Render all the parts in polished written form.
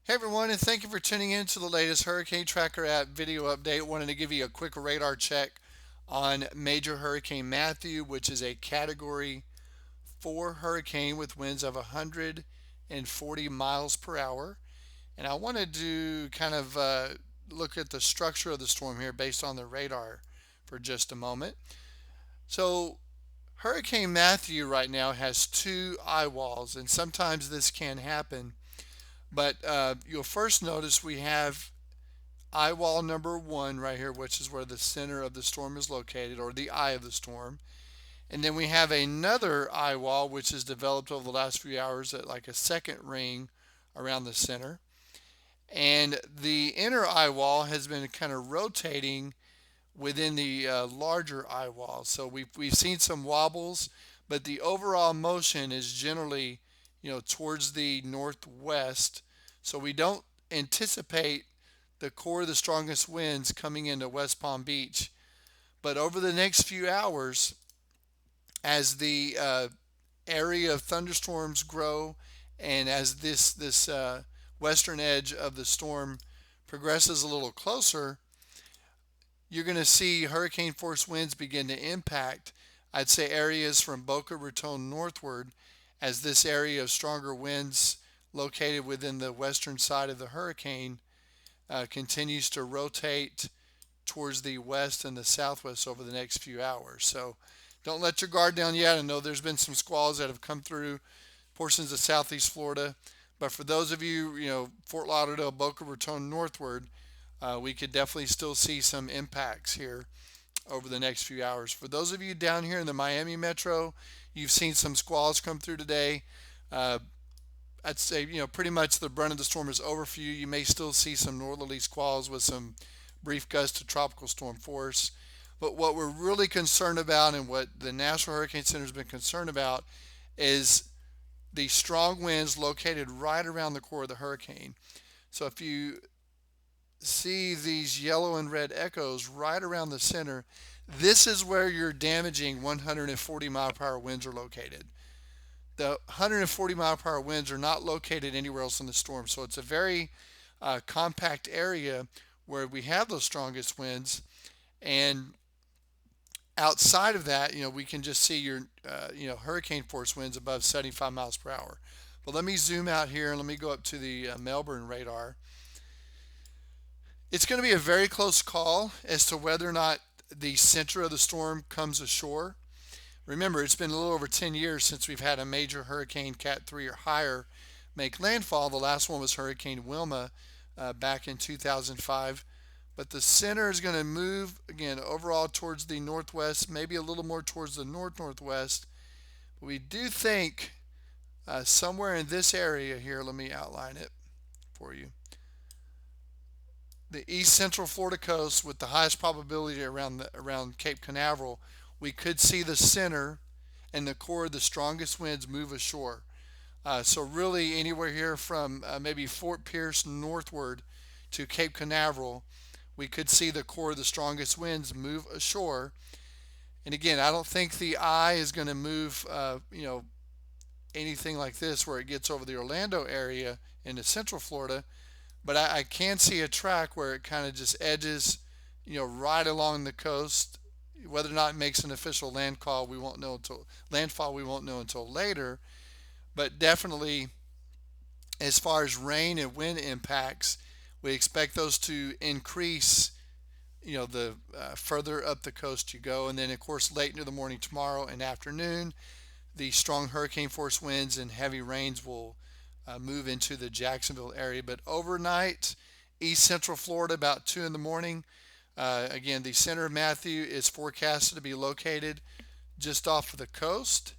Hey everyone, and thank you for tuning in to the latest Hurricane Tracker app video update. Wanted to give you a quick radar check on Major Hurricane Matthew, which is a Category 4 hurricane with winds of 140 miles per hour. And I wanted to kind of look at the structure of the storm here based on the radar for just a moment. So, Hurricane Matthew right now has two eye walls, and sometimes this can happen. But you'll first notice we have eye wall number one right here, which is where the center of the storm is located, or the eye of the storm. And then we have another eye wall, which has developed over the last few hours at like a second ring around the center. And the inner eye wall has been kind of rotating within the larger eye wall. So we've seen some wobbles, but the overall motion is generally, towards the northwest. So we don't anticipate the core of the strongest winds coming into West Palm Beach. But over the next few hours, as the area of thunderstorms grow, and as this western edge of the storm progresses a little closer, you're going to see hurricane force winds begin to impact, I'd say, areas from Boca Raton northward, as this area of stronger winds located within the western side of the hurricane continues to rotate towards the west and the southwest over the next few hours. So don't let your guard down yet. I know there's been some squalls that have come through portions of southeast Florida, but for those of you, Fort Lauderdale, Boca Raton northward, we could definitely still see some impacts here over the next few hours. For those of you down here in the Miami metro, you've seen some squalls come through today. Uh, I'd say, pretty much the brunt of the storm is over for you. You may still see some northerly squalls with some brief gusts to tropical storm force. But what we're really concerned about, and what the National Hurricane Center has been concerned about, is the strong winds located right around the core of the hurricane. So if you see these yellow and red echoes right around the center, this is where your damaging 140 mile per hour winds are located. The 140 mile per hour winds are not located anywhere else in the storm. So it's a very compact area where we have those strongest winds. And outside of that, we can just see your, hurricane force winds above 75 miles per hour. But let me zoom out here and let me go up to the Melbourne radar. It's going to be a very close call as to whether or not the center of the storm comes ashore. Remember, it's been a little over 10 years since we've had a major hurricane Cat 3 or higher make landfall. The last one was Hurricane Wilma back in 2005. But the center is going to move, again, overall towards the northwest, maybe a little more towards the north-northwest. But we do think somewhere in this area here, let me outline it for you. The east central Florida coast with the highest probability around Cape Canaveral, we could see the center and the core of the strongest winds move ashore. So really anywhere here from maybe Fort Pierce northward to Cape Canaveral, we could see the core of the strongest winds move ashore. And again, I don't think the eye is going to move, anything like this where it gets over the Orlando area into central Florida. But I can see a track where it kind of just edges, right along the coast. Whether or not it makes an official landfall, we won't know until later. But definitely, as far as rain and wind impacts, we expect those to increase, the further up the coast you go. And then, of course, late into the morning tomorrow and afternoon, the strong hurricane force winds and heavy rains will move into the Jacksonville area. But overnight, east central Florida, about 2 in the morning. Again, the center of Matthew is forecasted to be located just off of the coast.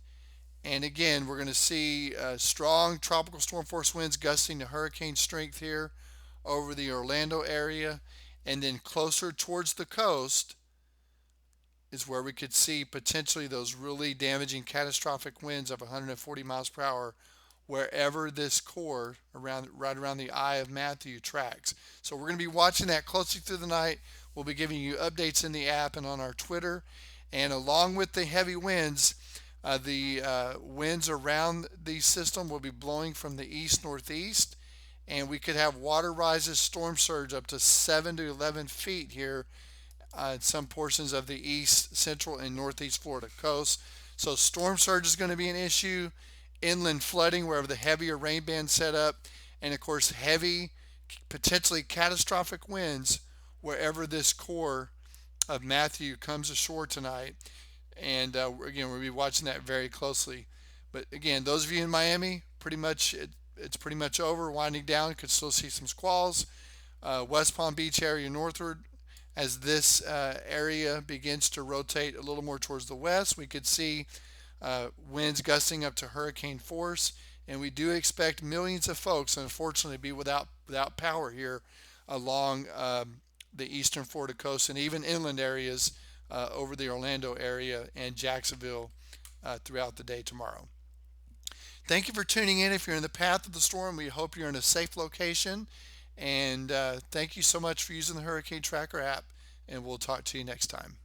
And again, we're going to see strong tropical storm force winds gusting to hurricane strength here over the Orlando area. And then closer towards the coast is where we could see potentially those really damaging catastrophic winds of 140 miles per hour wherever this core right around the eye of Matthew tracks. So we're going to be watching that closely through the night. We'll be giving you updates in the app and on our Twitter. And along with the heavy winds, the winds around the system will be blowing from the east northeast, and we could have water rises, storm surge up to 7 to 11 feet here in some portions of the east, central, and northeast Florida coast. So storm surge is going to be an issue, inland flooding wherever the heavier rain band set up, and of course heavy, potentially catastrophic winds wherever this core of Matthew comes ashore tonight. And again, we'll be watching that very closely. But again, those of you in Miami, it's pretty much over, winding down. Could still see some squalls. West Palm Beach area northward, as this area begins to rotate a little more towards the west, we could see winds gusting up to hurricane force, and we do expect millions of folks, unfortunately, to be without power here along the eastern Florida coast and even inland areas over the Orlando area and Jacksonville throughout the day tomorrow. Thank you for tuning in. If you're in the path of the storm, we hope you're in a safe location. And thank you so much for using the Hurricane Tracker app. And we'll talk to you next time.